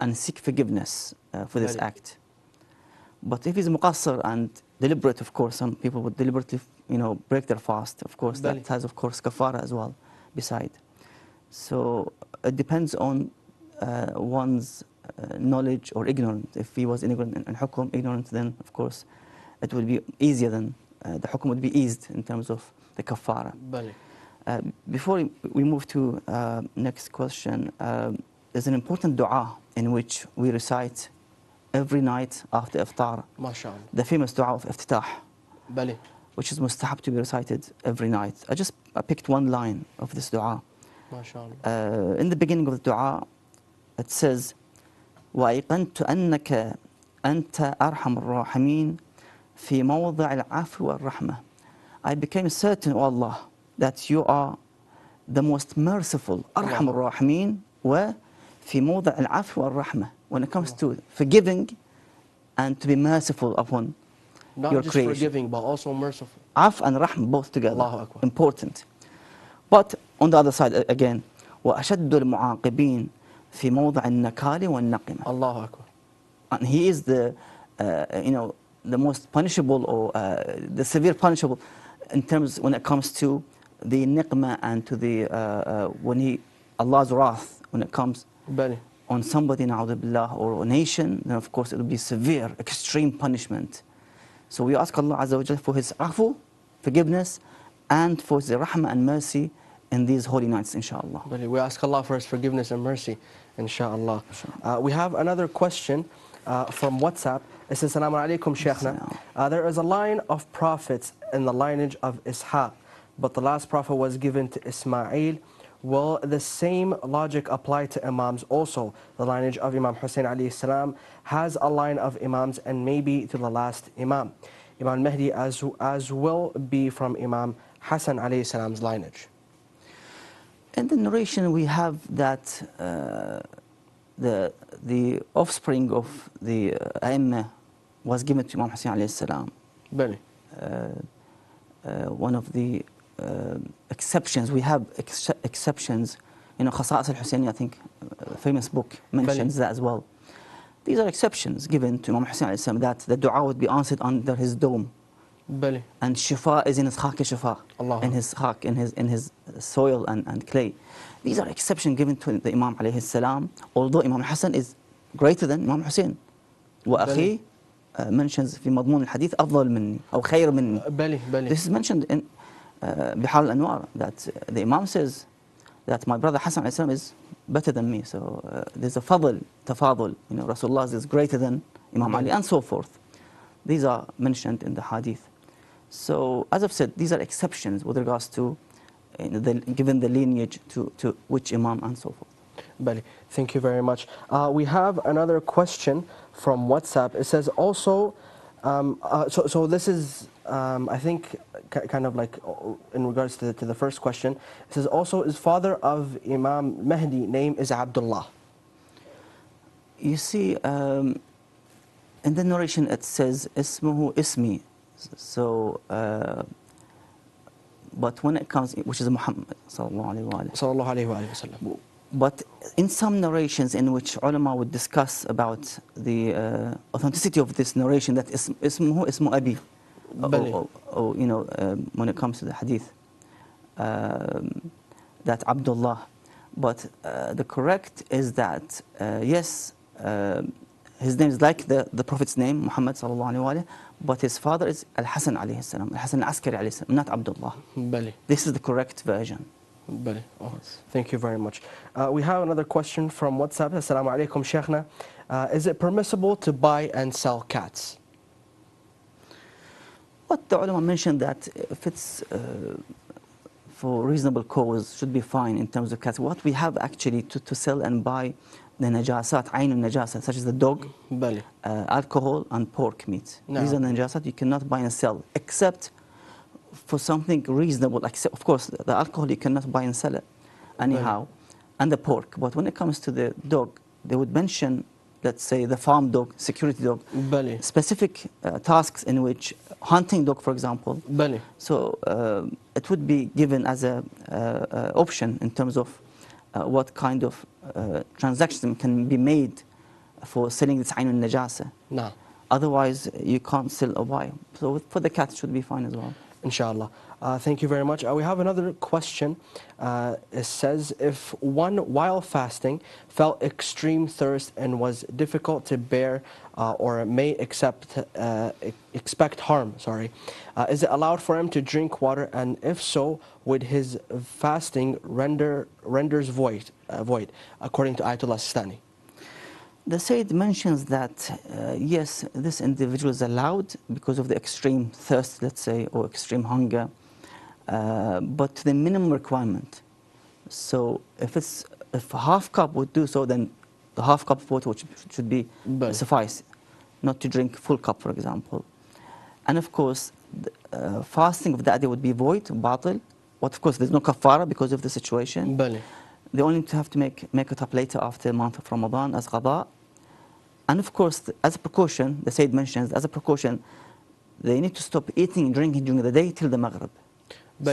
and seek forgiveness for this act. But if he's muqassir and deliberate, of course, some people would deliberately, break their fast. Of course, that has, of course, kafara as well, beside. So it depends on one's knowledge or ignorance. If he was ignorant in hukum, ignorant, then of course it would be easier. Then the hukum would be eased in terms of the kafara. Before we move to next question, there's an important dua in which we recite every night after iftar. MashaAllah. The famous dua of iftitah, which is mustahab to be recited every night. I picked one line of this dua. MashaAllah. In the beginning of the dua, it says, وَأَيْقَنْتُ أَنَّكَ أَنْتَ أَرْحَمُ الرَّاحِمِينَ فِي مَوْضِعِ الْعَفْوِ وَالرَّحْمَةِ. I became certain, O Allah, that you are the most merciful, أَرْحَمُ الرَّاحِمِينَ وَفِي مَوْضِعِ الْعَفْوِ وَالرَّحْمَةِ. When it comes to forgiving and to be merciful upon not your just creation. Forgiving, but also merciful. Af and rahm, both together. Allahu Akbar. Important. But on the other side again, وَأَشَدُّ الْمُعَاقِبِينَ فِي مَوْضِعِ النَّكَالِ وَالنَّقِمَةِ. Allahu Akbar. And he is the most punishable, or the severe punishable, in terms when it comes to the niqmah and to the Allah's wrath, when it comes on somebody, na'udhu billah, or a nation, then of course it will be severe, extreme punishment. So we ask Allah Azza wa Jalla for His afu, forgiveness, and for His rahmah and mercy in these holy nights, inshaAllah. We ask Allah for His forgiveness and mercy, inshaAllah. We have another question from WhatsApp. It says, Assalamu alaikum, Shaykhna. There is a line of prophets in the lineage of Ishaq, but the last prophet was given to Ismail. Will the same logic apply to Imams also? The lineage of Imam Hussein alayhi salam has a line of Imams, and maybe to the last Imam. Imam Mahdi as will be from Imam Hassan alayhi salam's lineage. In the narration we have that the offspring of the A'immah was given to Imam Hussein alayhi salam. One of the exceptions, we have exceptions, Khasa'is al-Husseini, I think, famous book mentions that as well. These are exceptions given to Imam Hussein alayhi salam, that the dua would be answered under his dome. And shifa is in his khaki shifa, in his khak, in his soil and clay. These are exceptions given to the Imam alayhi salam, although Imam Hassan is greater than Imam Hussein. وأخي mentions في مضمون الحديث أفضل مني أو خير مني. This is mentioned in Bihar al-Anwar, that the Imam says that my brother Hassan alayhi salam is better than me. So there's a fadl, tafadul, Rasulullah is greater than Imam Ali, and so forth. These are mentioned in the hadith. So as I've said, these are exceptions with regards to given the lineage to which Imam and so forth. Thank you very much. We have another question from WhatsApp. It says also, so this is, I think, kind of like in regards to the first question. It says also, is father of Imam Mahdi name is Abdullah? You see, in the narration it says Ismuhu Ismi. So, but when it comes, which is Muhammad sallallahu alaihi wasallam. But in some narrations in which ulama would discuss about the authenticity of this narration, that Ismuhu Ismu Abi, when it comes to the hadith, that Abdullah. But the correct is that yes, his name is like the Prophet's name, Muhammad sallallahu alaihi wasallam, but his father is Al-Hasan alayhi salam, Al-Hasan al-Askari alayhi salam, not Abdullah. This is the correct version. Thank you very much. We have another question from WhatsApp. Assalamu alaikum, Shaykhna. Is it permissible to buy and sell cats? What the ulama mentioned, that if it's for reasonable cause, should be fine in terms of cats. What we have actually to sell and buy, the najasat, aynul najasat, such as the dog, alcohol and pork meat. These are najasat you cannot buy and sell, except for something reasonable. Of course, the alcohol you cannot buy and sell it anyhow, and the pork. But when it comes to the dog, they would mention, let's say, the farm dog, security dog, specific tasks in which hunting dog, for example. So it would be given as a option in terms of what kind of transaction can be made for selling this عين النجاسة. No. Otherwise, you can't sell or buy. So for the cat, it should be fine as well. Inshallah. Thank you very much. We have another question. It says, if one while fasting felt extreme thirst and was difficult to bear or may expect harm, is it allowed for him to drink water? And if so, would his fasting renders void, according to Ayatollah Sistani? The Sayyid mentions that, yes, this individual is allowed because of the extreme thirst, let's say, or extreme hunger, but to the minimum requirement. So if a half cup would do so, then the half cup of water should be suffice, not to drink full cup, for example. And of course, fasting of that day would be void, batil. But of course, there's no kafara because of the situation. They only have to make it up later after the month of Ramadan as qada. And of course, as a precaution, the Sayyid mentions, as a precaution, they need to stop eating and drinking during the day till the Maghrib.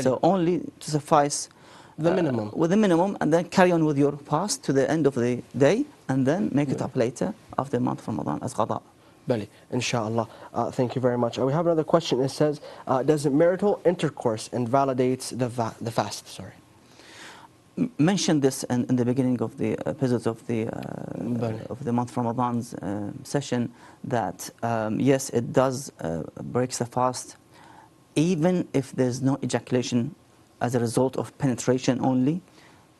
So only to suffice the minimum. With the minimum, and then carry on with your fast to the end of the day, and then make it up later after the month of Ramadan as qada. Bali, inshallah. Thank you very much. We have another question. It says, does marital intercourse invalidate the fast? Sorry. Mentioned this in the beginning of the episodes of the month of Ramadan's session, that yes, it does breaks the fast, even if there's no ejaculation as a result of penetration only.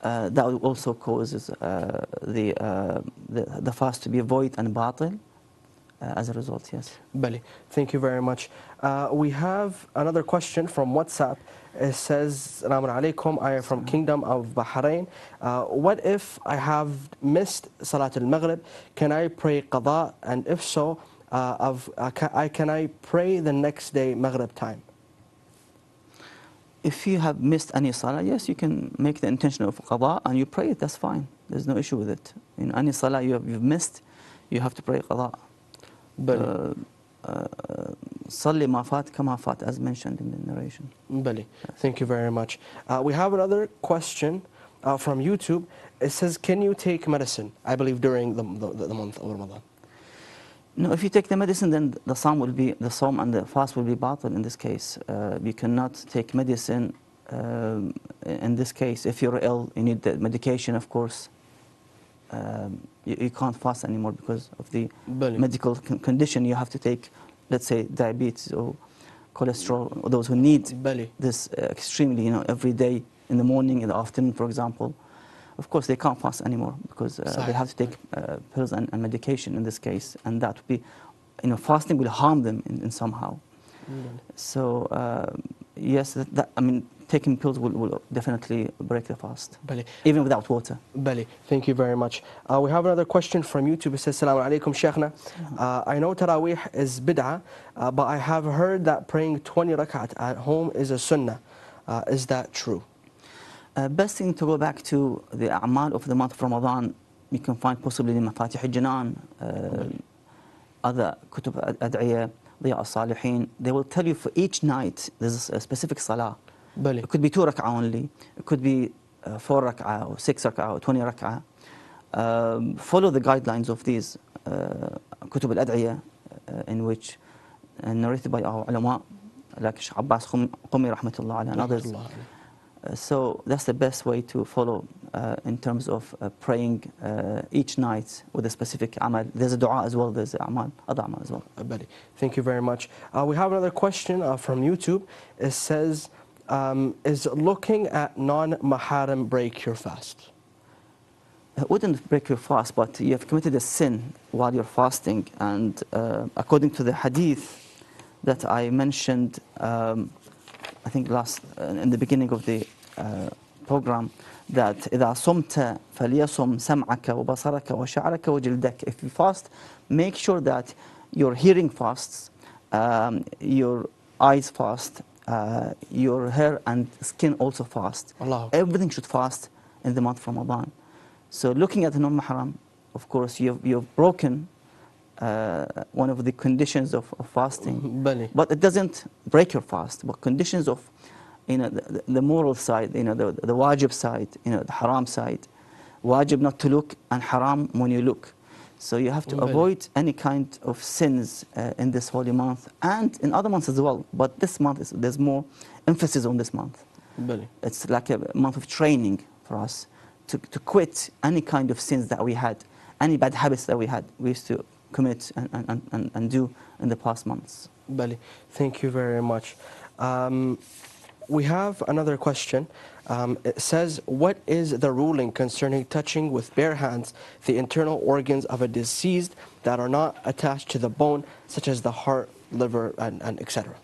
That also causes the fast to be void and batil as a result. Yes. Bali, thank you very much. We have another question from WhatsApp. It says, Assalamu alaikum, I am from Kingdom of Bahrain. What if I have missed Salat al-Maghrib? Can I pray qada? And if so, can I pray the next day Maghrib time? If you have missed any salah, yes, you can make the intention of qada and you pray it, that's fine. There's no issue with it. In any salah you've missed, you have to pray qada. Salli ma fat kama fat, as mentioned in the narration. Bali. Thank you very much. We have another question from YouTube. It says, can you take medicine, I believe, during the month of Ramadan? No, if you take the medicine, then the psalm and the fast will be batil in this case. You cannot take medicine in this case. If you're ill, you need the medication, of course. You can't fast anymore because of the medical condition. You have to take, let's say, diabetes or cholesterol, or those who need this extremely, every day, in the morning, in the afternoon, for example. Of course, they can't fast anymore because they have to take pills and medication in this case, and that would be, fasting will harm them in somehow. So yes, taking pills will definitely break the fast, even without water. Bali, thank you very much. We have another question from YouTube. It says, Assalamu alaikum, Sheikhna. I know Taraweeh is bid'ah, but I have heard that praying 20 rak'at at home is a sunnah. Is that true? Best thing to go back to the a'mal of the month of Ramadan. You can find possibly the Mafatih al-Jinan, other kutub ad'iyah, Diya al-Salihin. They will tell you for each night there's a specific salah. It could be 2 rak'ah only. It could be 4 rak'ah or 6 rak'ah or 20 rak'ah. Follow the guidelines of these kutub al-ad'iyah, in which narrated by our ulama, like Sheikh Abbas Qumi rahmatullah alayhi and others. So that's the best way to follow in terms of praying each night with a specific amal. There's a dua as well, there's amal, other amal as well. Thank you very much. We have another question from YouTube. It says, is looking at non-maharam break your fast? It wouldn't break your fast, but you have committed a sin while you're fasting. And according to the hadith that I mentioned, I think in the beginning of the program, that إذا صمت فليصم سمعك وبصرك وشعرك وجلدك. If you fast, make sure that your hearing fasts, your eyes fast, your hair and skin also fast. Everything should fast in the month of Ramadan. So looking at the non-mahram, of course, you've broken one of the conditions of fasting, but it doesn't break your fast. But conditions of, the moral side, the wajib side, the haram side. Wajib not to look and haram when you look. So you have to avoid any kind of sins in this holy month and in other months as well. But this month, there's more emphasis on this month. It's like a month of training for us to quit any kind of sins that we had, any bad habits that we used to commit and do in the past months. Thank you very much. We have another question. It says, what is the ruling concerning touching with bare hands the internal organs of a deceased that are not attached to the bone, such as the heart, liver, and etc.?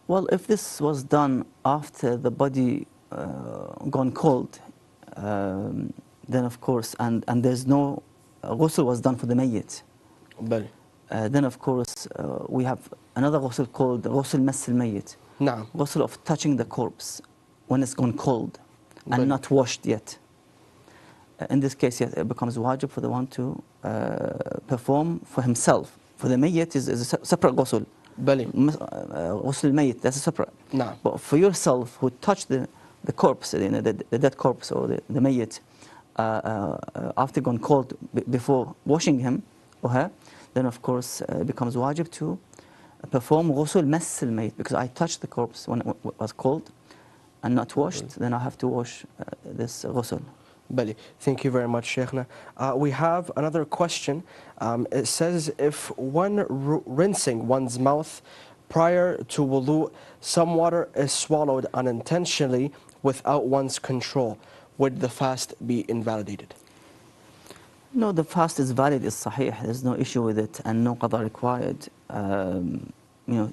Well, if this was done after the body gone cold, then of course, and there's no ghusl was done for the mayyit, then of course we have another ghusl called ghusl mass al-mayyit, ghusl of touching the corpse when it's gone cold and not washed yet. In this case, it becomes wajib for the one to perform for himself. For the mayyit is a separate ghusl. Ghusl al-mayyit, that's a separate. But for yourself who touched the corpse, the dead corpse or the mayyit, after gone cold, before washing him or her, then of course it becomes wajib to perform ghusl mass al-mayyit, because I touched the corpse when it was cold and not washed, then I have to wash this ghusl. Thank you very much, Sheikhna. We have another question. It says, if one rinsing one's mouth prior to wudu, some water is swallowed unintentionally without one's control, would the fast be invalidated? No, the fast is valid, is sahih. There's no issue with it and no qada required.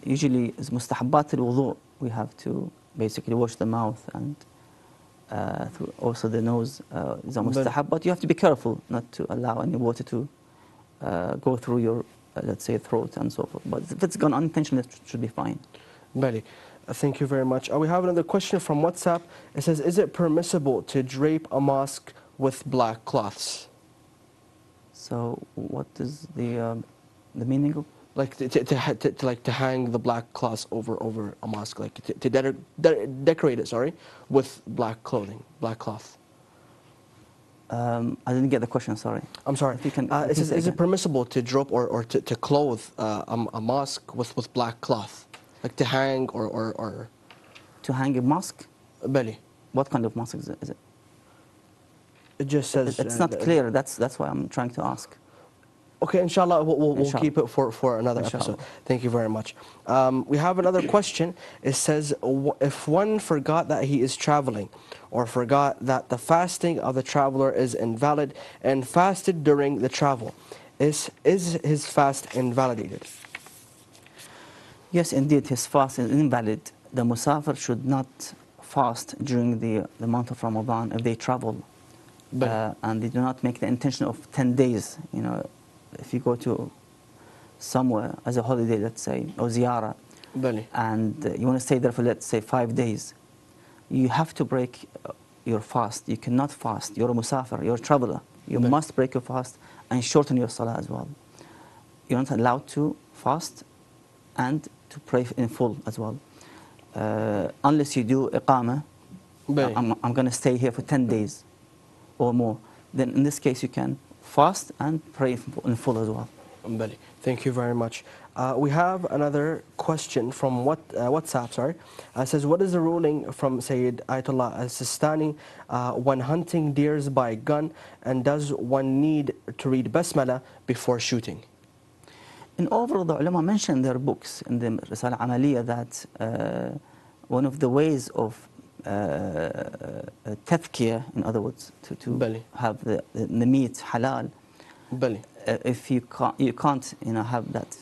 Usually, it's mustahabbat al-wudu. We have to basically wash the mouth and also the nose is a mustahab, but you have to be careful not to allow any water to go through your, let's say, throat and so forth. But if it's gone unintentionally, it should be fine. Thank you very much. We have another question from WhatsApp. It says, is it permissible to drape a mosque with black cloths? So what is the meaning of? Like to hang the black cloths over a mosque, like to decorate it, with black clothing, black cloth. I didn't get the question, sorry. I'm sorry. If you can, it says, is it permissible to drape or to clothe a mosque with black cloth, like to hang or to hang a mosque? What kind of mosque is it? It just says it's not clear. That's why I'm trying to ask. Okay, inshallah, we'll keep it for another episode. Thank you very much. We have another question. It says, if one forgot that he is traveling, or forgot that the fasting of the traveler is invalid and fasted during the travel, is his fast invalidated? Yes, indeed, his fast is invalid. The musafir should not fast during the month of Ramadan if they travel. And they do not make the intention of 10 days, if you go to somewhere as a holiday, let's say, or ziyarah, and you want to stay there for, let's say, 5 days, you have to break your fast. You cannot fast. You're a musafir, you're a traveler. You must break your fast and shorten your salah as well. You're not allowed to fast and to pray in full as well. Unless you do iqamah, I'm going to stay here for 10 days or more. Then in this case, you can fast and pray in full as well. Thank you very much. We have another question from WhatsApp. It says, what is the ruling from Sayyid Ayatollah al-Sistani when hunting deers by gun, and does one need to read Basmala before shooting? In overall, the ulama mentioned in their books, in the Risala Amaliya, that one of the ways of tadhkiyah, in other words, to have the meat halal, if you can't have that,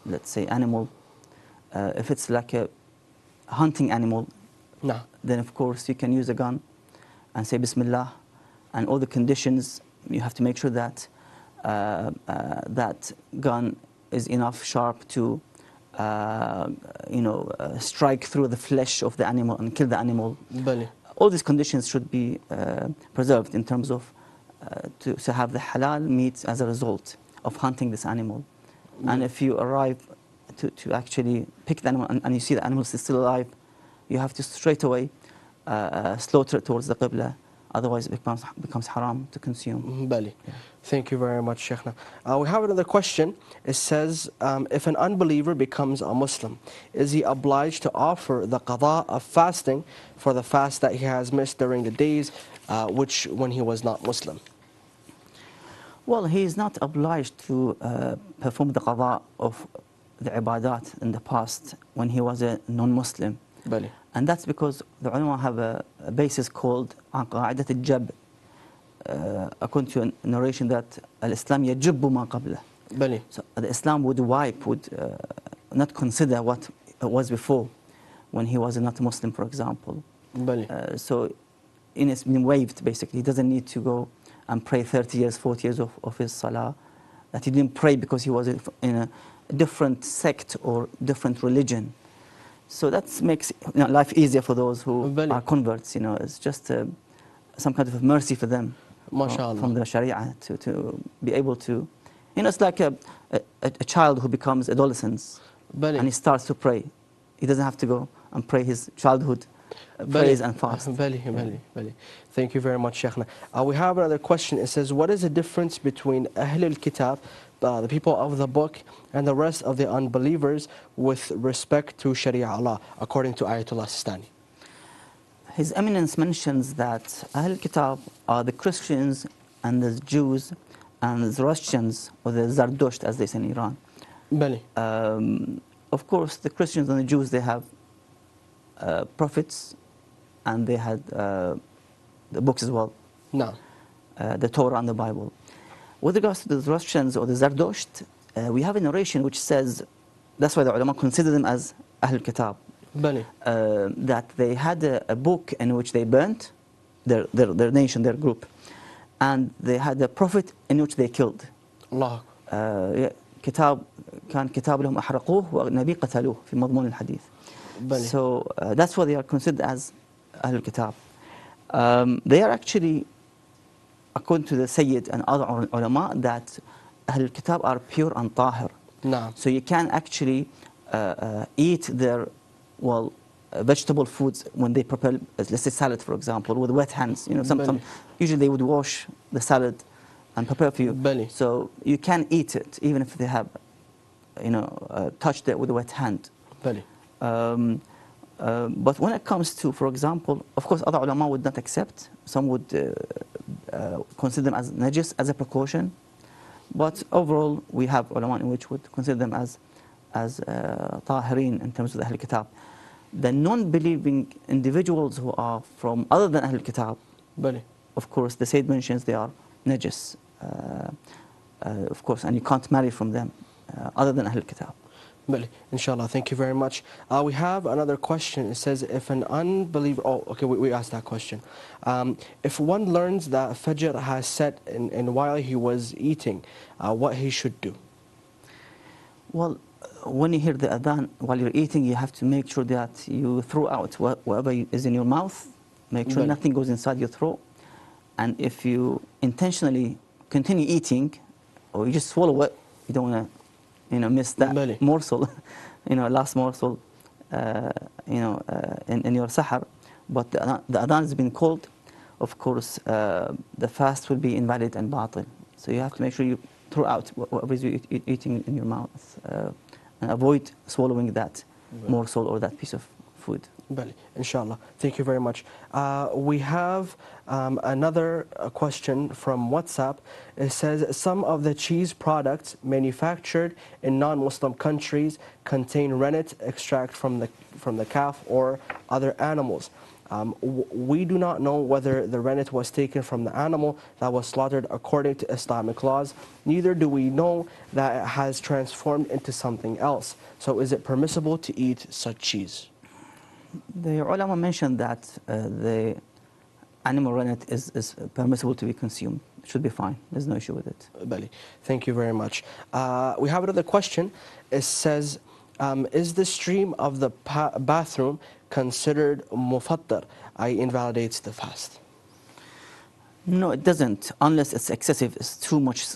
let's say, animal, if it's like a hunting animal, then of course you can use a gun and say Bismillah, and all the conditions, you have to make sure that that gun is enough sharp to strike through the flesh of the animal and kill the animal. All these conditions should be preserved in terms of to have the halal meat as a result of hunting this animal. And if you arrive to actually pick the animal and you see the animal is still alive, you have to straight away slaughter it towards the Qibla otherwise it becomes haram to consume. Bali. Thank you very much, Sheikhna. We have another question. It says, if an unbeliever becomes a Muslim, is he obliged to offer the qada of fasting for the fast that he has missed during the days when he was not Muslim? Well, he is not obliged to perform the qada of the ibadat in the past when he was a non-Muslim. Bali. And that's because the ulama have a basis called قاعدة الجب, according to a narration that al-Islam يجب ما قبله. Bali. So the Islam would wipe, would not consider what was before when he was not a Muslim, for example. Bali. So it's been waived, basically. He doesn't need to go and pray 30 years, 40 years of his salah. That he didn't pray because he was in a different sect or different religion. So that makes life easier for those who are converts. It's just some kind of mercy for them from the Sharia to be able to. It's like a child who becomes adolescent and he starts to pray. He doesn't have to go and pray his childhood praise and fast. Thank you very much, Sheikhna. We have another question. It says, what is the difference between Ahl al-Kitab, the people of the book, and the rest of the unbelievers with respect to Sharia Allah, according to Ayatollah Sistani? His Eminence mentions that Ahl al-Kitab are the Christians and the Jews and the Zoroastrians, or the Zardosht as they say in Iran. Of course, the Christians and the Jews, they have prophets, and they had the books as well. No. The Torah and the Bible. With regards to the Zoroastrians or the Zardosht, we have a narration which says, that's why the ulama consider them as Ahl al-Kitab, that they had a book in which they burnt their nation, their group, and they had a prophet in which they killed. Allah. كتاب كان كتاب لهم أحرقوه ونبي قتلوه في مضمون الحديث. So that's what they are considered as Ahl al-Kitab. They are actually, according to the Sayyid and other ulama, that Ahl al-Kitab are pure and tahir. No. So you can actually eat their, vegetable foods when they prepare, let's say salad, for example, with wet hands. Usually they would wash the salad and prepare for you. So you can eat it, even if they have, touched it with a wet hand. But when it comes to, for example, of course, other ulama would not accept. Some would consider them as najis, as a precaution. But overall, we have ulama in which would consider them as tahirin in terms of the Ahl al-Kitab. The non-believing individuals who are from other than Ahl al-Kitab, of course, the Sayyid mentions they are najis, of course, and you can't marry from them other than Ahl al-Kitab. Inshallah, thank you very much. We have another question. It says, if an unbeliever, we asked that question. If one learns that Fajr has set and while he was eating, what he should do? Well, when you hear the adhan while you're eating, you have to make sure that you throw out whatever is in your mouth. Make sure nothing goes inside your throat. And if you intentionally continue eating, or you just swallow it, you don't want to miss that morsel, last morsel, in your sahar. But the adhan has been called, of course, the fast will be invalid and batil. So you have to make sure you throw out whatever is eating in your mouth, and avoid swallowing that morsel or that piece of food. Inshallah. Thank you very much. We have another question from WhatsApp. It says, some of the cheese products manufactured in non-Muslim countries contain rennet extract from the calf or other animals. We do not know whether the rennet was taken from the animal that was slaughtered according to Islamic laws. Neither do we know that it has transformed into something else. So is it permissible to eat such cheese? The ulama mentioned that the animal rennet is permissible to be consumed. It should be fine. There's no issue with it. Thank you very much. We have another question. It says, is the stream of the bathroom considered mufattar, i.e. invalidates the fast? No, it doesn't, unless it's excessive. It's too much,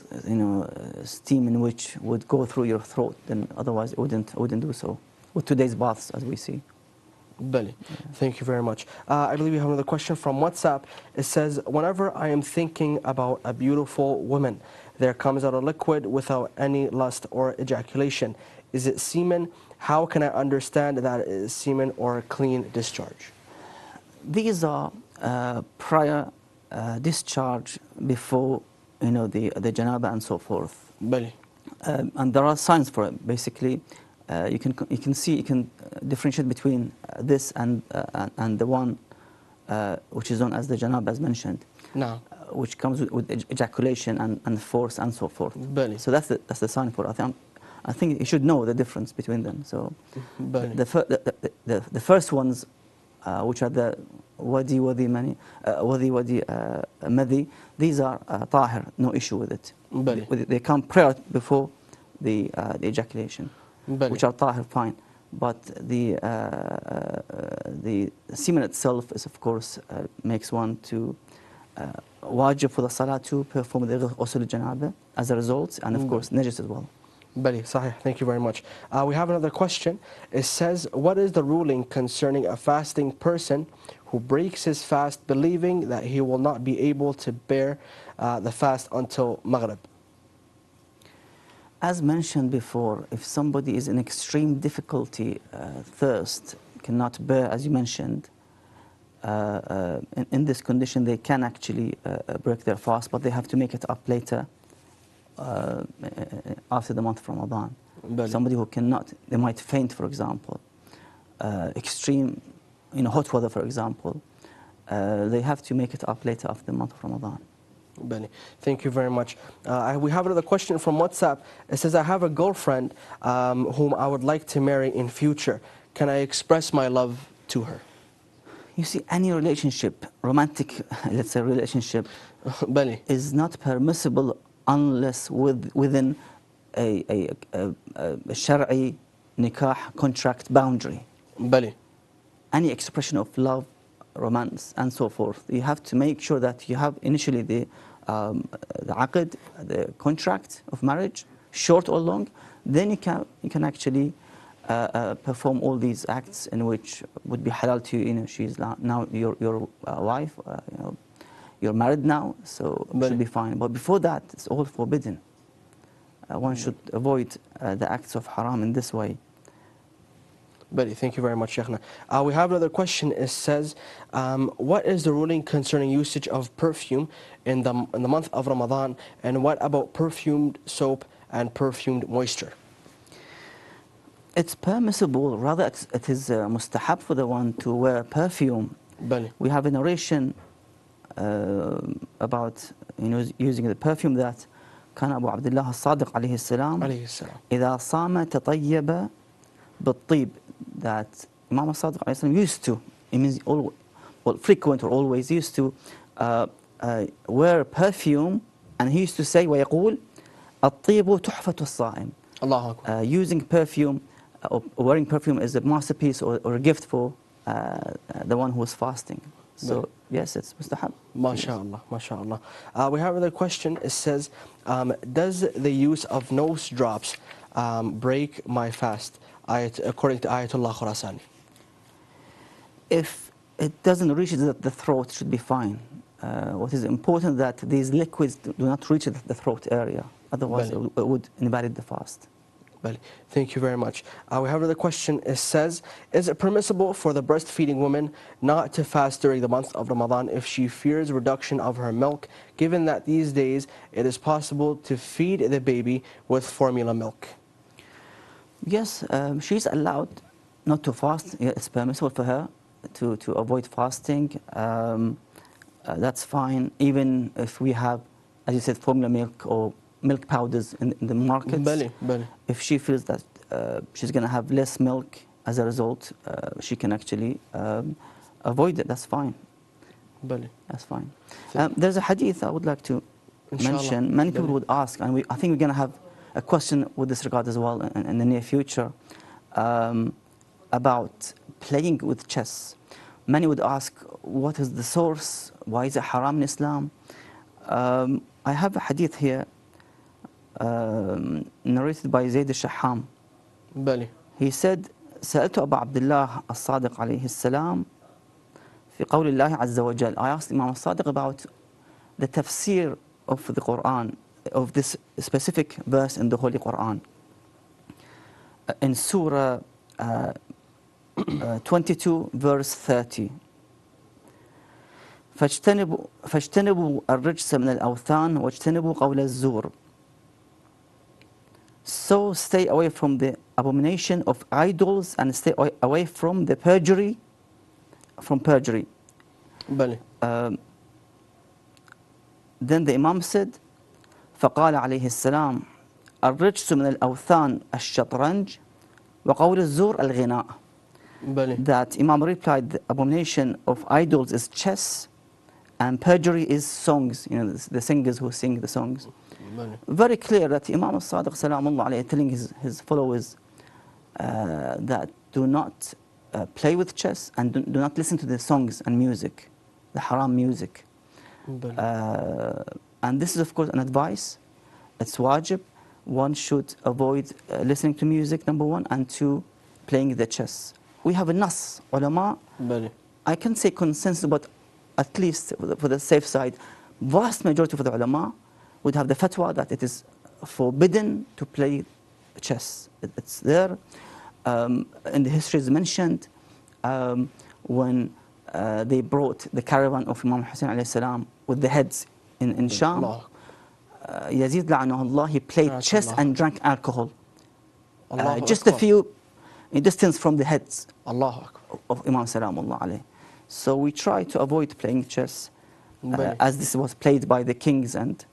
steam in which would go through your throat. Then otherwise, it wouldn't do so. With today's baths, as we see. Bali. Thank you very much. I believe we have another question from WhatsApp. It says, whenever I am thinking about a beautiful woman, there comes out a liquid without any lust or ejaculation. Is it semen? How can I understand that it is semen or a clean discharge? These are prior discharge before, the janaba and so forth. Bali. And there are signs for it. Basically, you can differentiate between this and the one which is known as the janaba, as mentioned. No. Which comes with ejaculation and force and so forth. Bali. So that's the sign for it. I think you should know the difference between them. So the first ones, which are the wadi madhi, these are tahir, no issue with it. They come prior before the ejaculation, which are tahir, fine. But the semen itself is, of course, makes one to wajib for the salah to perform the ghusl al-janaba as a result, and of course najis as well. Bali, sahih. Thank you very much. We have another question. It says, what is the ruling concerning a fasting person who breaks his fast believing that he will not be able to bear the fast until Maghrib? As mentioned before, if somebody is in extreme difficulty, thirst, cannot bear, as you mentioned, in this condition they can actually break their fast, but they have to make it up later after the month of Ramadan. Somebody who cannot, they might faint, for example, extreme, hot weather, for example, they have to make it up later after the month of Ramadan. Bali. Thank you very much. We have another question from WhatsApp. It says, I have a girlfriend whom I would like to marry in future. Can I express my love to her? You see, any relationship, romantic, let's say relationship, Bali, is not permissible unless within a shar'i nikah contract boundary. Bali. Any expression of love, romance, and so forth, you have to make sure that you have initially the aqd, the contract of marriage, short or long. Then you can actually perform all these acts in which would be halal to you. She's now your wife. You're married now, so it should be fine. But before that, it's all forbidden. One should avoid the acts of haram in this way. Bali, thank you very much, Sheikhna. We have another question. It says, what is the ruling concerning usage of perfume in the month of Ramadan, and what about perfumed soap and perfumed moisture? It's permissible, rather it is mustahab for the one to wear perfume. Bali. We have a narration about using the perfume that كان أبو عبد الله الصادق عليه السلام إذا صام تطيب بالطيب, that Imam Sadiq عليه السلام used to, it means frequent or always used to wear perfume, and he used to say ويقول الطيب تحفة الصائم. الله أكبر. Using perfume, or wearing perfume is a masterpiece or a gift for the one who is fasting. So yes, it's mustahab. MashaAllah, MashaAllah. We have another question. It says, does the use of nose drops break my fast, according to Ayatollah Khurasani? If it doesn't reach the throat, it should be fine. What is important that these liquids do not reach the throat area, otherwise it would invalidate the fast. Thank you very much. We have another question. It says, is it permissible for the breastfeeding woman not to fast during the month of Ramadan if she fears reduction of her milk, given that these days it is possible to feed the baby with formula milk? Yes, she's allowed not to fast. It's permissible for her to avoid fasting. That's fine, even if we have, as you said, formula milk or milk powders in the markets. If she feels that she's going to have less milk as a result, she can actually avoid it. That's fine. That's fine. There's a hadith I would like to mention. Many people would ask, and I think we're going to have a question with this regard as well in the near future, about playing with chess. Many would ask, what is the source? Why is it haram in Islam? I have a hadith here narrated by Zayd al-Shahham. He said, سألت أبا عبد الله الصادق عليه السلام في قول الله عز وجل. I asked Imam al-Sadiq about the tafsir of the Quran, of this specific verse in the Holy Quran. In Surah 22 verse 30. فاجتنبوا الرجس من الأوثان واجتنبوا قول الزور. So stay away from the abomination of idols and stay away from the perjury, from perjury. بلي. Then the Imam said, فقال عليه السلام الرجس من الأوثان الشطرنج وقول الزور الغناء. بلي. That Imam replied, the abomination of idols is chess and perjury is songs, you know, the singers who sing the songs. بلي. Very clear that Imam al-Sadiq salamullah alayhi telling his followers that do not play with chess and do not listen to the songs and music, the haram music. And this is of course an advice. It's wajib. One should avoid listening to music, number one, and two, playing the chess. We have a nas, ulama. بلي. I can say consensus, but at least for the safe side, vast majority of the ulama would have the fatwa that it is forbidden to play chess. It's there. In the history is mentioned when they brought the caravan of Imam Hussein alayhi salam with the heads in Sham. Yazid la'anahullah, he played chess and drank alcohol. Just a few in distance from the heads of Imam salamullah alayhi. So we try to avoid playing chess as this was played by the kings and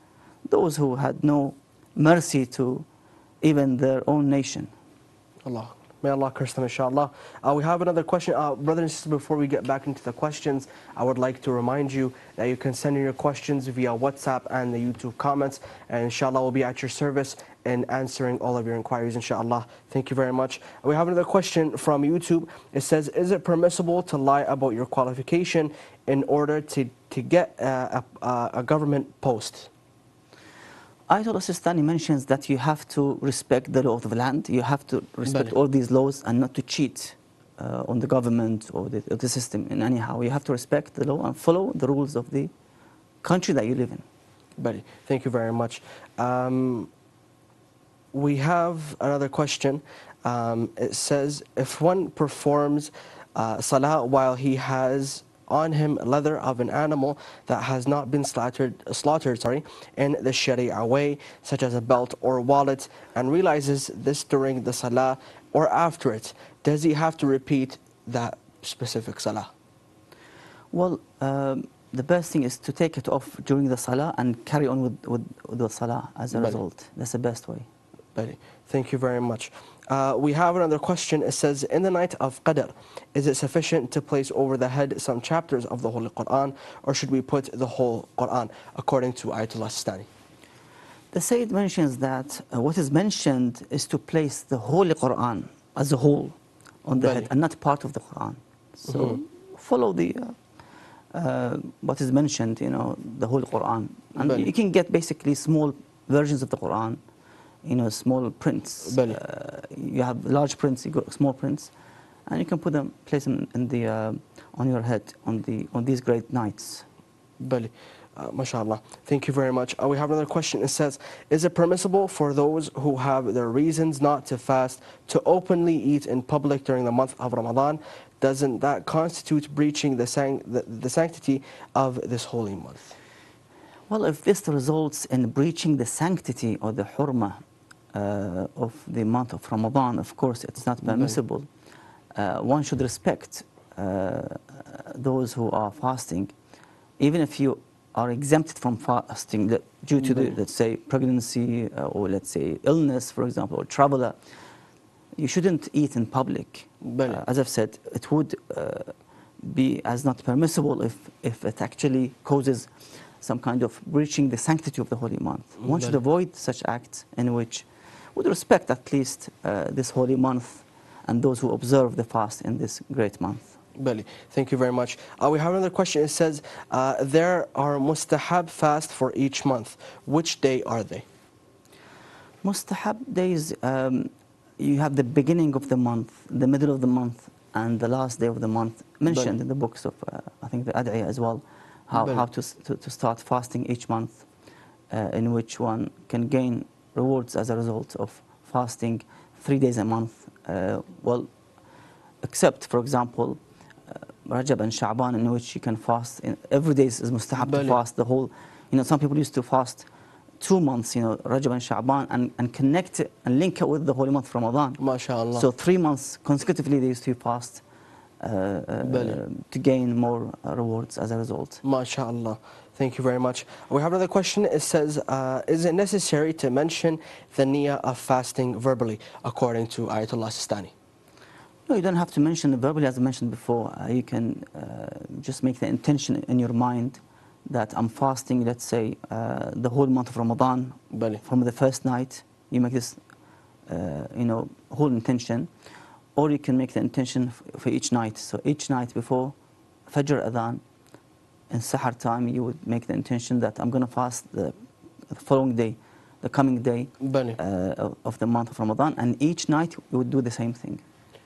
those who had no mercy to even their own nation. Allah. May Allah curse them, inshallah. We have another question. Brothers and sisters, before we get back into the questions, I would like to remind you that you can send in your questions via WhatsApp and the YouTube comments. And inshallah, we'll be at your service in answering all of your inquiries, inshallah. Thank you very much. We have another question from YouTube. It says, is it permissible to lie about your qualification in order to get a government post? Ayatollah Sistani mentions that you have to respect the law of the land, you have to respect all these laws and not to cheat on the government or the system in any how. You have to respect the law and follow the rules of the country that you live in. Bali, thank you very much. We have another question. It says, if one performs salah while he has on him leather of an animal that has not been slaughtered in the Sharia way, such as a belt or wallet, and realizes this during the salah or after it, does he have to repeat that specific salah? Well, the best thing is to take it off during the salah and carry on with the salah as a result. That's the best way. Thank you very much. We have another question. It says, in the night of Qadr, is it sufficient to place over the head some chapters of the Holy Quran, or should we put the whole Quran, according to Ayatollah Sistani? The Sayyid mentions that what is mentioned is to place the Holy Quran as a whole on the head and not part of the Quran. So follow the what is mentioned, you know, the Holy Quran. And you can get basically small versions of the Quran, you know, small prints. You have large prints, you got small prints, and you can put them, place them in the on your head on these great nights. MashaAllah. Thank you very much. We have another question. It says, is it permissible for those who have their reasons not to fast to openly eat in public during the month of Ramadan? Doesn't that constitute breaching the sanctity of this holy month? Well, if this results in breaching the sanctity or the hurma of the month of Ramadan, of course it's not permissible. One should respect those who are fasting, even if you are exempted from fasting due to the, let's say, pregnancy or let's say illness, for example, or traveler. You shouldn't eat in public. As I've said, it would be as not permissible if it actually causes some kind of breaching the sanctity of the holy month. One should avoid such acts in which would respect at least this holy month and those who observe the fast in this great month. Thank you very much. We have another question. It says, there are mustahab fast for each month. Which day are they? Mustahab days, you have the beginning of the month, the middle of the month, and the last day of the month mentioned in the books of, I think, the Ad'iyah as well, how to start fasting each month, in which one can gain rewards as a result of fasting 3 days a month. Well, except, for example, Rajab and Sha'ban, in which you can fast. Every day is mustahab to fast the whole. Some people used to fast 2 months, Rajab and Sha'ban, and connect it and link it with the holy month of Ramadan. MashaAllah. So 3 months consecutively they used to fast to gain more rewards as a result. MashaAllah. Thank you very much. We have another question. It says, is it necessary to mention the niyyah of fasting verbally, according to Ayatollah Sistani? No, you don't have to mention it verbally, as I mentioned before. You can just make the intention in your mind that I'm fasting, let's say, the whole month of Ramadan, from the first night. You make this, whole intention. Or you can make the intention for each night. So each night before Fajr Adhan, in Sahar time, you would make the intention that I'm going to fast the following day, the coming day of the month of Ramadan. And each night you would do the same thing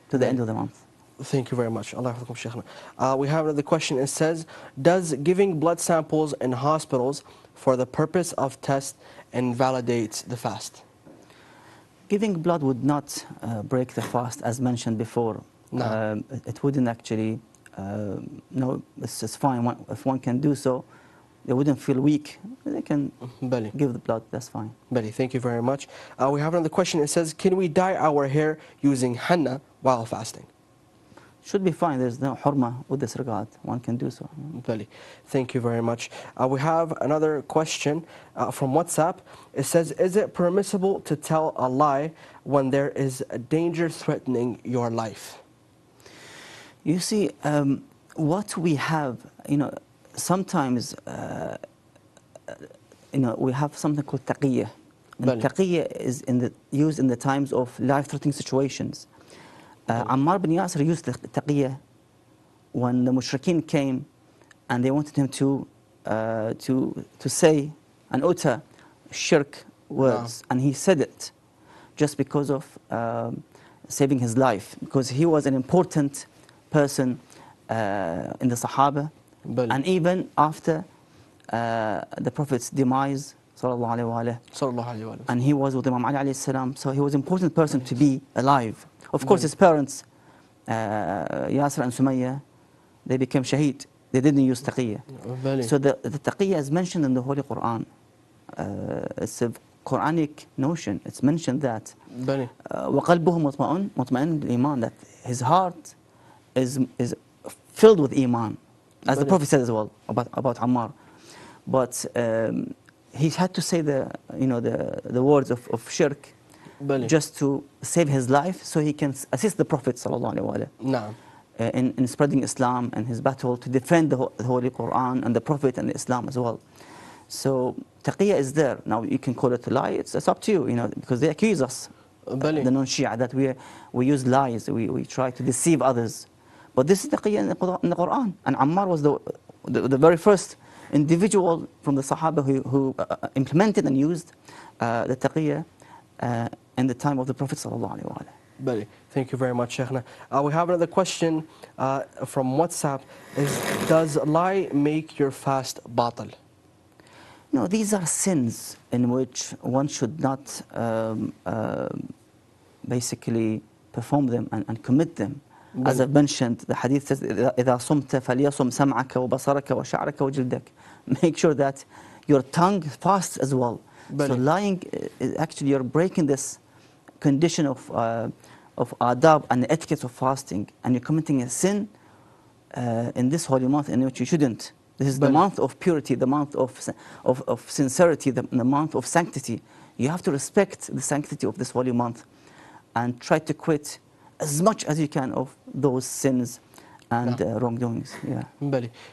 to the end of the month. Thank you very much. Allah Hafizakum Shaykhna. We have another question. It says, does giving blood samples in hospitals for the purpose of test invalidate the fast? Giving blood would not break the fast, as mentioned before. No. It wouldn't actually, no, it's fine. If one can do so, they wouldn't feel weak. They can give the blood, that's fine. Thank you very much. We have another question. It says, can we dye our hair using henna while fasting? Should be fine. There's no hurma with this regard. One can do so. Thank you very much. We have another question from WhatsApp. It says, is it permissible to tell a lie when there is a danger threatening your life? You see, what we have, sometimes, we have something called taqiyya. And taqiyya is used in the times of life-threatening situations. Ammar bin Yasir used the taqiyya when the mushrikeen came and they wanted him to say and utter shirk words. And he said it just because of saving his life, because he was an important person in the Sahaba. And even after the Prophet's demise, sallallahu alayhi wa, and he was with Imam Ali alayhi salam, so he was an important person to be alive. Of course, his parents, Yasir and Sumayya, they became shaheed. They didn't use taqiyya. So the taqiyya is mentioned in the Holy Quran. It's a Quranic notion. It's mentioned that وَقَلْبُهُ مُطْمَئِنٌ بِالْإِيمَانِ, that his heart is filled with Iman, as the Prophet said as well about Ammar. But he had to say the words of shirk just to save his life, so he can assist the Prophet sallallahu alaihi wasallam in spreading Islam and his battle to defend the Holy Quran and the Prophet and Islam as well. So taqiyya is there. Now you can call it a lie. It's up to you, because they accuse us, the non-Shia, that we use lies. We try to deceive others. But this is taqiyya in the Quran. And Ammar was the very first individual from the Sahaba who implemented and used the taqiyya in the time of the Prophet sallallahu alaihi wasallam. Thank you very much, Shaykhna. We have another question from WhatsApp. Does lie make your fast batal? No, these are sins in which one should not basically perform them and commit them. As I've mentioned, the hadith says, إِذَا صُمْتَ فَلْيَصُمْ سَمْعَكَ وَبَصَرَكَ وَشَعْرَكَ وَجِلْدَكَ. Make sure that your tongue fasts as well. So lying, actually you're breaking this condition of adab and the etiquette of fasting, and you're committing a sin in this holy month in which you shouldn't. This is the month of purity, the month of sincerity, the month of sanctity. You have to respect the sanctity of this holy month and try to quit as much as you can of those sins and wrongdoings.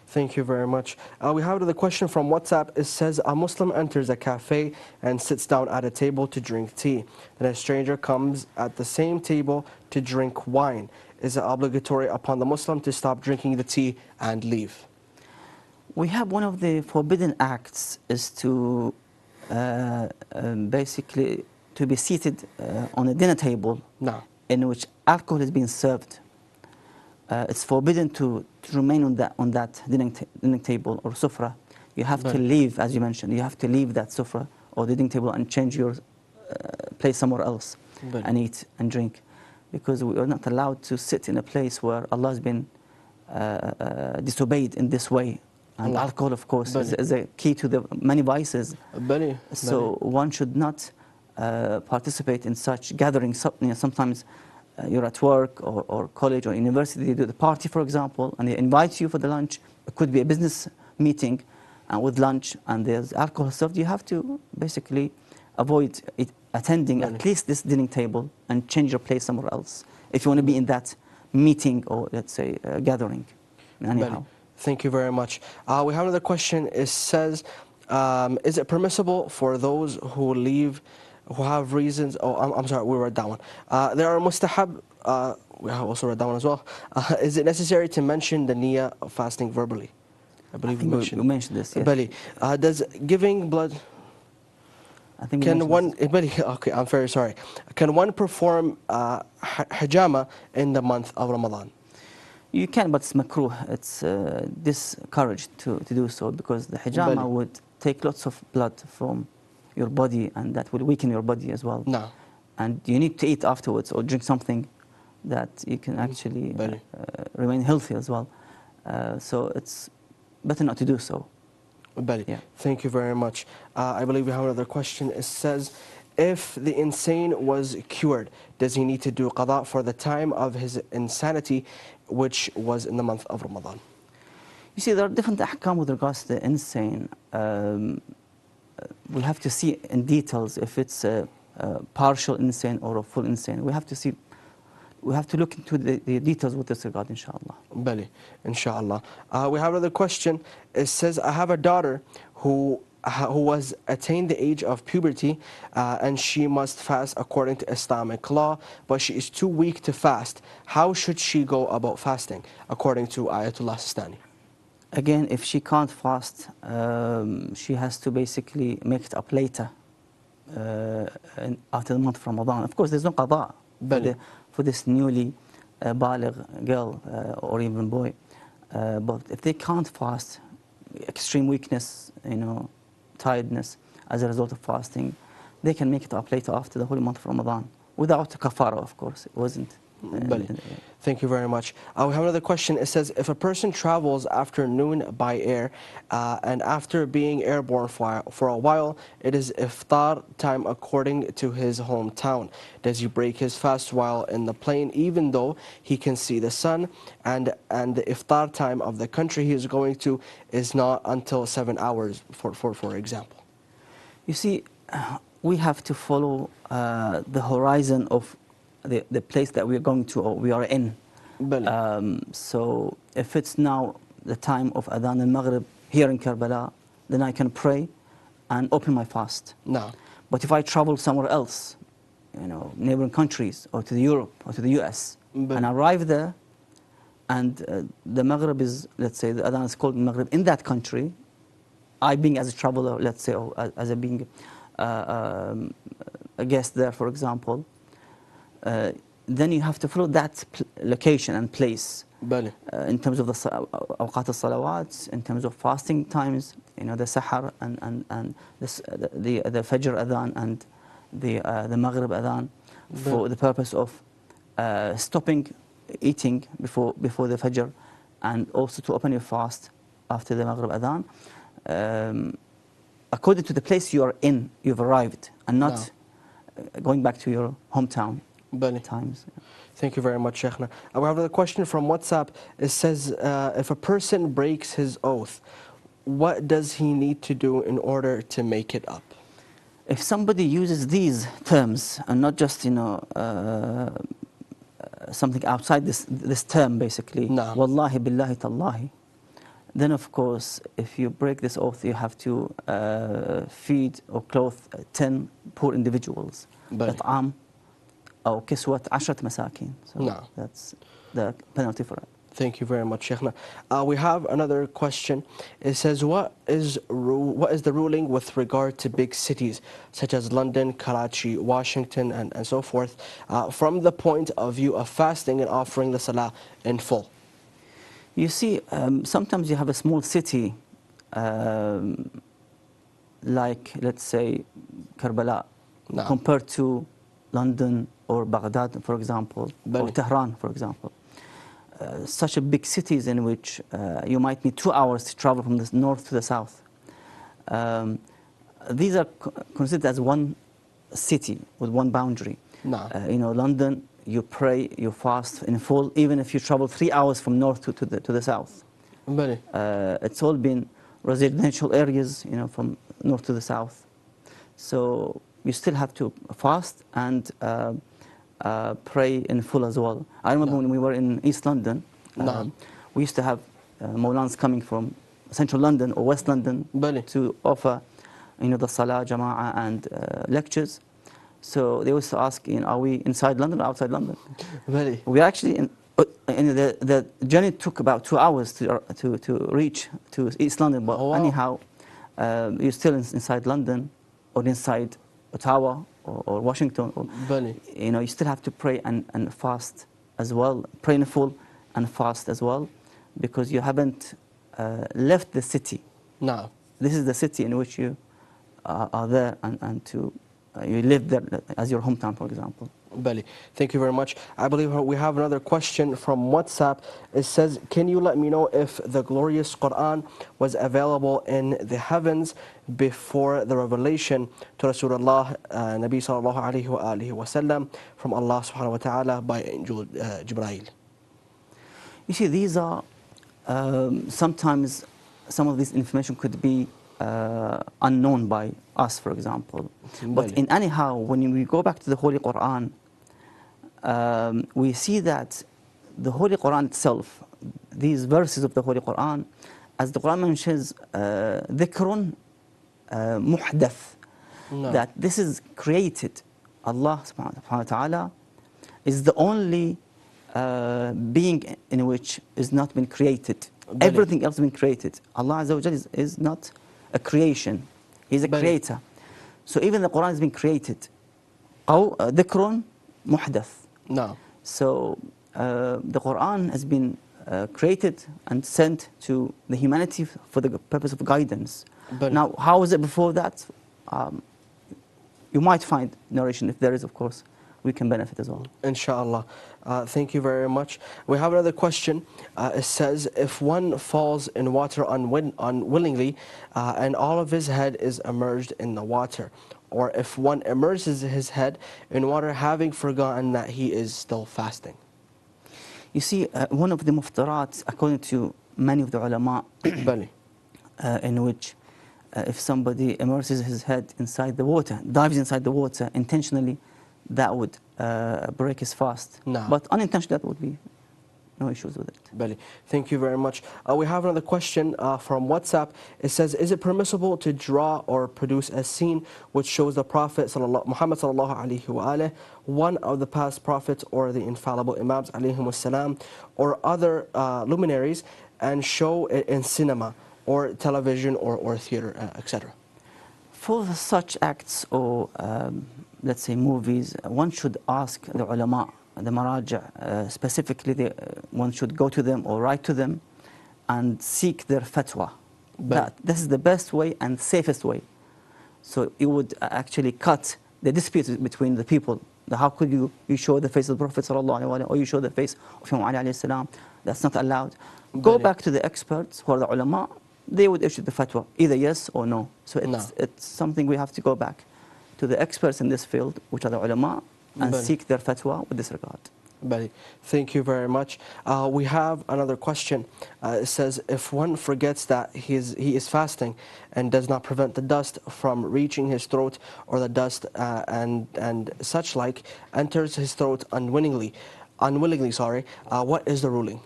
Thank you very much. We have another question from WhatsApp. It says, a Muslim enters a cafe and sits down at a table to drink tea. Then a stranger comes at the same table to drink wine. Is it obligatory upon the Muslim to stop drinking the tea and leave? We have one of the forbidden acts is to basically to be seated on a dinner table No. in which alcohol is being served, it's forbidden to remain on that dining table or sufra. You have to leave, as you mentioned, you have to leave that sufra or dining table and change your place somewhere else and eat and drink, because we are not allowed to sit in a place where Allah has been disobeyed in this way. And alcohol, of course, is a key to the many vices. So one should not participate in such gatherings. Sometimes you're at work or college or university, they do the party, for example, and they invite you for the lunch. It could be a business meeting with lunch, and there's alcohol served. You have to basically avoid attending at least this dining table and change your place somewhere else if you want to be in that meeting or, let's say, gathering. Anyhow. Thank you very much. We have another question. It says, is it permissible for those who leave, who have reasons? Oh, I'm sorry, we read that one. There are mustahab. We have also read that one as well. Is it necessary to mention the niyyah of fasting verbally? I believe we mentioned this. Yes. Does giving blood? I think can one? Okay, I'm very sorry. Can one perform hijama in the month of Ramadan? You can, but it's makruh. It's discouraged to do so, because the hijama would take lots of blood from your body, and that will weaken your body as well. No. And you need to eat afterwards or drink something that you can actually remain healthy as well. So it's better not to do so. Thank you very much. I believe we have another question. It says, if the insane was cured, does he need to do qada for the time of his insanity, which was in the month of Ramadan? You see, there are different ahkam with regards to the insane. We'll have to see in details if it's a partial insane or a full insane. We have to see. We have to look into the details with this regard, inshallah. Inshallah. We have another question. It says, I have a daughter who was attained the age of puberty, and she must fast according to Islamic law, but she is too weak to fast. How should she go about fasting according to Ayatollah Sistani? Again, if she can't fast, she has to basically make it up later after the month of Ramadan. Of course, there's no qada for this newly baligh girl or even boy. But if they can't fast, extreme weakness, tiredness as a result of fasting, they can make it up later after the holy month of Ramadan, without a kafara, of course. It wasn't. Thank you very much. We have another question. It says, if a person travels after noon by air, and after being airborne for a while, it is iftar time according to his hometown, does he break his fast while in the plane, even though he can see the sun, and the iftar time of the country he is going to is not until 7 hours, for example? You see, we have to follow the horizon of the place that we are going to or we are in. So if it's now the time of Adhan al-Maghrib here in Karbala, then I can pray and open my fast. No. But if I travel somewhere else, neighboring countries or to Europe or to the US, and arrive there, and the Maghrib is, let's say, the Adhan is called Maghrib in that country, I being as a traveler, let's say, or as a being a guest there, for example, then you have to follow that location and place in terms of the awqat al-salawat, in terms of fasting times, the sahar and the fajr adhan and the maghrib adhan, for the purpose of stopping eating before the fajr, and also to open your fast after the maghrib adhan, according to the place you are in, you've arrived, and not going back to your hometown. Times. Thank you very much, Sheikhna. We have another question from WhatsApp. It says, if a person breaks his oath, what does he need to do in order to make it up? If somebody uses these terms and not just something outside this term, basically, wallahi billahi tallahi, then of course, if you break this oath, you have to feed or clothe 10 poor individuals. But أو كسوة 10 مساكين. So that's the penalty for it. Thank you very much, Sheikhna. We have another question. It says, what is the ruling with regard to big cities such as London, Karachi, Washington, and so forth, from the point of view of fasting and offering the salah in full? You see, sometimes you have a small city, like, let's say, Karbala, compared to London or Baghdad, for example, or Tehran, for example. Such a big cities in which you might need 2 hours to travel from the north to the south. These are considered as one city with one boundary. You know, London, you pray, you fast in full, even if you travel 3 hours from north to the south. It's all been residential areas, you know, from north to the south. So you still have to fast and pray in full as well. I remember when we were in East London, we used to have Mawlans coming from central London or West London to offer, you know, the Salah, Jama'ah and lectures. So they used to ask, you know, are we inside London or outside London? We actually, the journey took about 2 hours to reach to East London, but anyhow, you're still inside London or inside Ottawa or Washington, or, you know, you still have to pray and fast as well, pray in full and fast as well, because you haven't left the city. This is the city in which you are there and you live there as your hometown, for example. Thank you very much. I believe we have another question from WhatsApp. It says, can you let me know if the glorious Quran was available in the heavens before the revelation to Rasulullah, Nabi sallallahu alayhi wa sallam, from Allah subhanahu wa ta'ala by angel Jibreel? You see, these are, sometimes some of this information could be unknown by us, for example. But in anyhow, when we go back to the Holy Quran, we see that the Holy Quran itself, these verses of the Holy Quran, as the Quran mentions, dhikrun muhdath, that this is created. Allah subhanahu wa ta'ala is the only being in which is not been created. Everything else has been created. Allah Azza wa Jalla is not a creation. He's a creator. So even the Quran has been created. dhikrun muhdath. So the Quran has been created and sent to the humanity for the purpose of guidance. Now, how was it before that? You might find narration. If there is, of course, we can benefit as well. Inshallah. Thank you very much. We have another question. It says, if one falls in water unwillingly and all of his head is immersed in the water, or if one immerses his head in water having forgotten that he is still fasting? You see, one of the muftarat, according to many of the ulama, in which if somebody immerses his head inside the water, dives inside the water intentionally, that would break his fast. But unintentionally, that would be no issues with it. Thank you very much. We have another question from WhatsApp. It says, is it permissible to draw or produce a scene which shows the Prophet Muhammad sallallahu alaihi wa one of the past prophets or the infallible Imams alayhim wassalam, or other luminaries, and show it in cinema or television or theater, etc.? For such acts or let's say movies, one should ask the ulama, the maraja, specifically one should go to them or write to them and seek their fatwa. That this is the best way and safest way. So it would actually cut the dispute between the people. How could you show the face of the Prophet sallallahu alaihi wasallam, or you show the face of Imam Ali alayhi salam? That's not allowed. Go back to the experts who are the ulama. They would issue the fatwa, either yes or no. So it's something we have to go back to the experts in this field, which are the ulama, and seek their fatwa with this regard. Thank you very much. We have another question. It says, if one forgets that he is fasting and does not prevent the dust from reaching his throat, or the dust and such like enters his throat unwillingly, what is the ruling?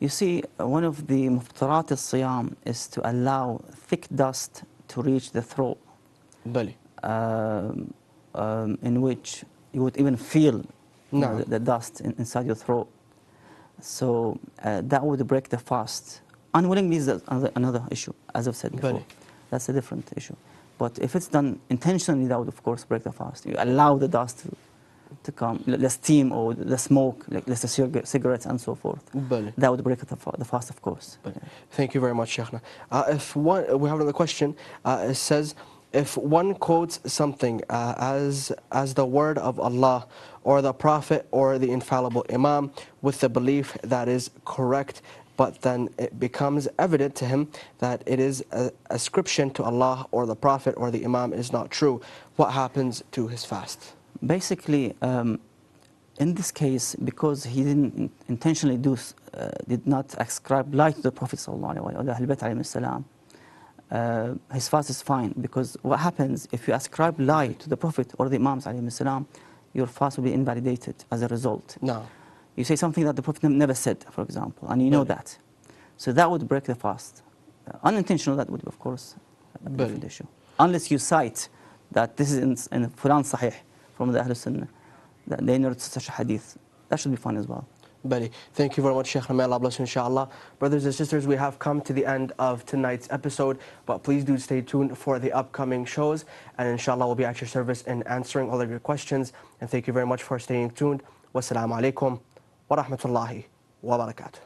You see, one of the muftarat al-siyam is to allow thick dust to reach the throat, in which you would even feel the dust inside your throat. So that would break the fast. Unwillingly is another issue, as I've said before. That's a different issue. But if it's done intentionally, that would of course break the fast. You allow the dust to come, the steam or the smoke, like let's say cigarettes and so forth. That would break the fast, of course. Thank you very much, Sheikhna. We have another question. It says, if one quotes something as the word of Allah or the Prophet or the infallible Imam with the belief that is correct, but then it becomes evident to him that it is an ascription to Allah or the Prophet or the Imam is not true, what happens to his fast? Basically, in this case, because he didn't intentionally did not ascribe lie to the Prophet sallallahu alaihi wasallam or Ahl Bayt alayhi salam, his fast is fine. Because what happens if you ascribe lie to the Prophet or the Imams alayhi salam, your fast will be invalidated as a result. No. You say something that the Prophet never said, for example, and you know that. So that would break the fast. Unintentional, that would be, of course, a different issue. Unless you cite that this is in Fulan Sahih from the Ahl Sunnah, that they narrate such a hadith. That should be fine as well. Thank you very much, Sheikh. May Allah bless you, inshallah. Brothers and sisters, we have come to the end of tonight's episode, but please do stay tuned for the upcoming shows, and inshallah we'll be at your service in answering all of your questions. And thank you very much for staying tuned. Wassalamu alaikum wa rahmatullahi wa barakatuh.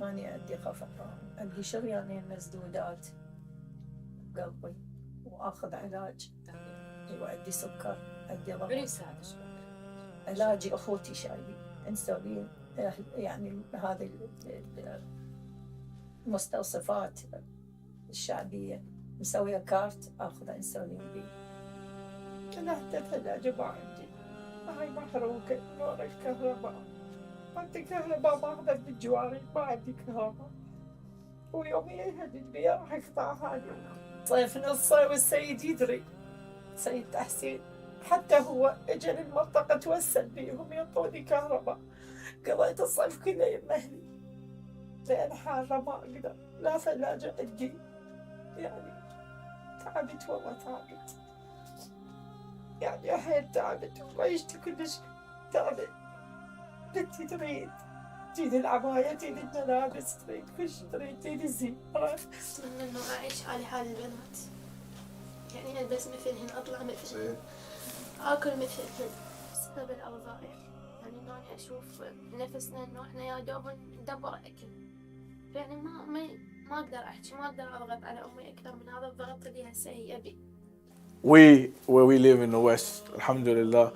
أنا عندي خفقان، عندي شريانين مسدودات بقلبي وآخذ علاج. وعندي سكر، عندي ضغط. علاجي أخوتي شايلين انسولين، يعني هذه المستوصفات الشعبية مسوية كارت آخذ انسولين بي. أنا حتى الثلاجة ما عندي، هاي محروقة نور الكهرباء. عندي كهرباء ماخذة بالجواري، ما عندي كهرباء. ويوم يهدد بي راح يقطعها لي. صيف نص والسيد يدري، سيد تحسين حتى هو اجى للمنطقة توسل بيهم يعطوني كهرباء. قضيت الصيف كله يمهلي لأن حارة ما أقدر، لا ثلاجة عندي. يعني تعبت والله تعبت، يعني حيل تعبت وعيشتي كلش تعبت. بنتي تريد العباية، تريد الملابس، تريد كل شيء، تريد الزين. أتمنى إنه أعيش على حال البنات، يعني ألبس مثلهن، أطلع مثلهن، آكل مثلهن. بسبب الأوضاع يعني إنه أنا أشوف نفسنا إنه إحنا يا دوب ندبر أكل، يعني ما أقدر أحكي، ما أقدر أضغط على أمي أكثر من هذا الضغط اللي هسه هي أبي. Where we live in the West, alhamdulillah,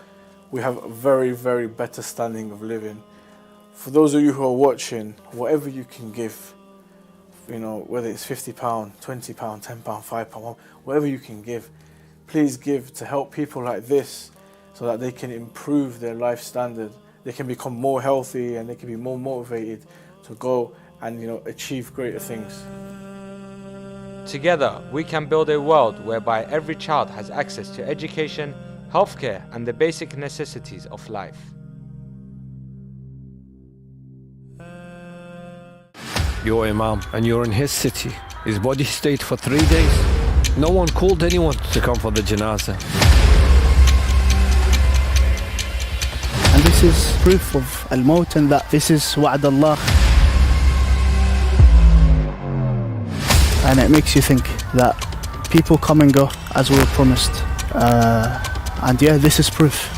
we have a very, very better standing of living. For those of you who are watching, whatever you can give, you know, whether it's £50, £20, £10, £5, whatever you can give, please give to help people like this so that they can improve their life standard. They can become more healthy and they can be more motivated to go and, you know, achieve greater things. Together, we can build a world whereby every child has access to education, healthcare, and the basic necessities of life. You're Imam and you're in his city. His body stayed for 3 days. No one called anyone to come for the janazah. And this is proof of al-maut, and that this is wa'ad Allah. And it makes you think that people come and go as we were promised. And yeah, this is proof.